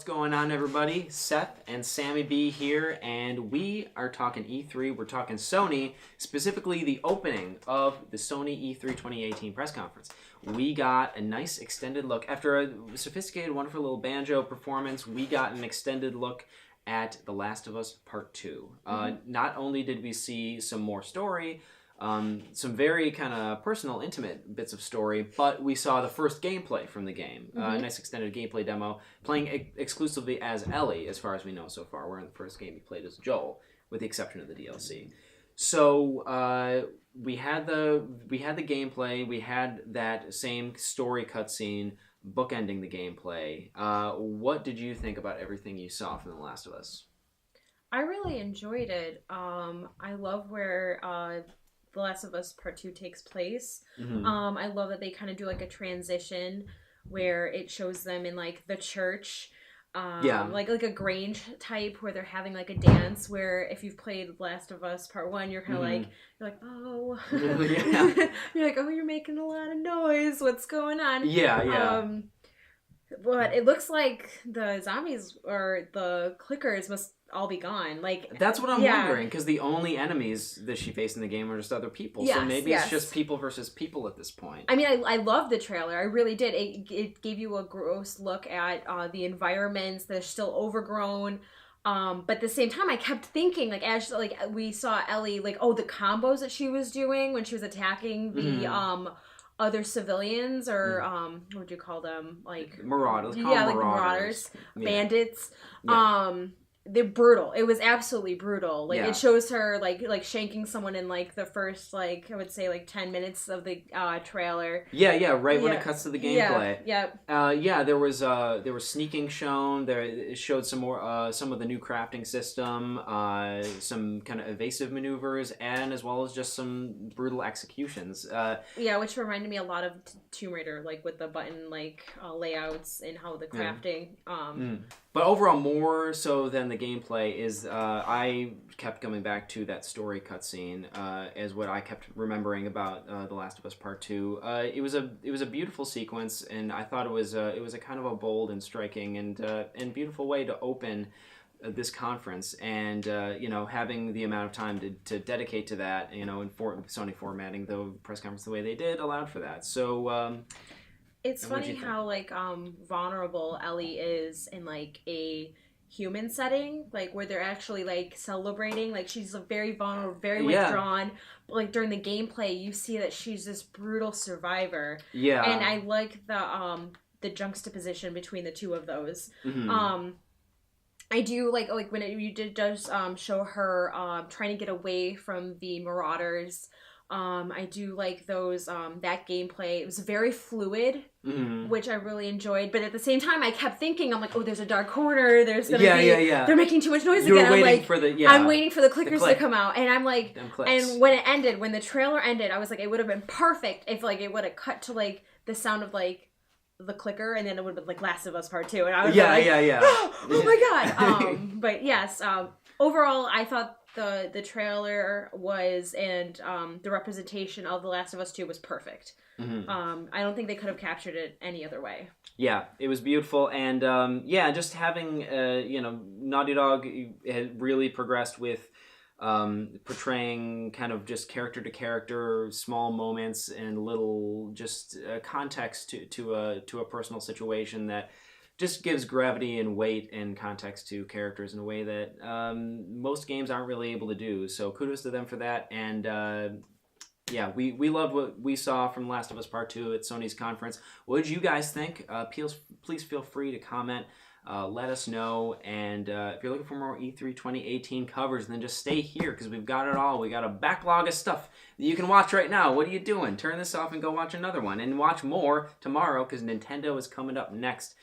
What's going on, everybody? Seth and Sammy B here, and we are talking E3. We're talking Sony, specifically the opening of the Sony E3 2018 press conference. We got a nice extended look. After a sophisticated, wonderful little banjo performance, we got an extended look at The Last of Us Part 2. Not only did we see some more story, some very kind of personal, intimate bits of story, but we saw the first gameplay from the game. A nice extended gameplay demo, playing exclusively as Ellie, as far as we know so far. Where in the first game he played as Joel, with the exception of the DLC. So we had the gameplay. We had that same story cutscene bookending the gameplay. What did you think about everything you saw from The Last of Us? I really enjoyed it. I love where The Last of Us Part 2 takes place. I love that they kind of do like a transition where it shows them in like the church. Like a Grange type where they're having like a dance where if you've played Last of Us Part 1, you're kind of you're like, oh. You're like, oh, you're making a lot of noise. What's going on? But it looks like the zombies or the clickers must all be gone. Like that's what I'm wondering, because the only enemies that she faced in the game are just other people. So maybe it's just people versus people at this point. I mean, I love the trailer. I really did. It gave you a gross look at the environments. They're still overgrown. But at the same time, I kept thinking, like, as we saw Ellie, like, oh, the combos that she was doing when she was attacking the other civilians, or what would you call them? Like marauders. Marauders, bandits. They're brutal. It was absolutely brutal. Like it shows her like shanking someone in like the first I would say 10 minutes of the trailer. When it cuts to the gameplay. There was sneaking shown. It showed some more some of the new crafting system, some kind of evasive maneuvers, and as well as just some brutal executions. Which reminded me a lot of Tomb Raider, like with the button layouts and how the crafting. But overall, more so than the gameplay is I kept coming back to that story cutscene as what I kept remembering about The Last of Us Part 2. It was a beautiful sequence, and I thought it was a kind of a bold and striking and beautiful way to open this conference, and having the amount of time to dedicate to that, and Sony formatting the press conference the way they did allowed for that. So. It's funny how vulnerable Ellie is in a human setting, where they're actually celebrating. She's very vulnerable, very withdrawn. But during the gameplay, you see that she's this brutal survivor. Yeah, and I like the juxtaposition between the two of those. I do like when you does show her trying to get away from the marauders. I do like those that gameplay. It was very fluid, which I really enjoyed. But at the same time, I kept thinking, I'm like, oh, there's a dark corner. There's gonna be they're making too much noise again. I'm waiting for the clickers to come out, and I'm like, and when the trailer ended, I was like, it would have been perfect if it would have cut to the sound of the clicker, and then it would have been Last of Us Part 2, and I was oh my god. But yes, overall, I thought the trailer was and the representation of The Last of Us 2 was perfect. I don't think they could have captured it any other way. Yeah, it was beautiful, and just having Naughty Dog had really progressed with portraying kind of just character to character, small moments and little just context to a personal situation that just gives gravity and weight and context to characters in a way that most games aren't really able to do. So kudos to them for that. And we loved what we saw from Last of Us Part 2 at Sony's conference. What did you guys think? Please feel free to comment. Let us know. And if you're looking for more E3 2018 covers, then just stay here, because we've got it all. We got a backlog of stuff that you can watch right now. What are you doing? Turn this off and go watch another one. And watch more tomorrow, because Nintendo is coming up next.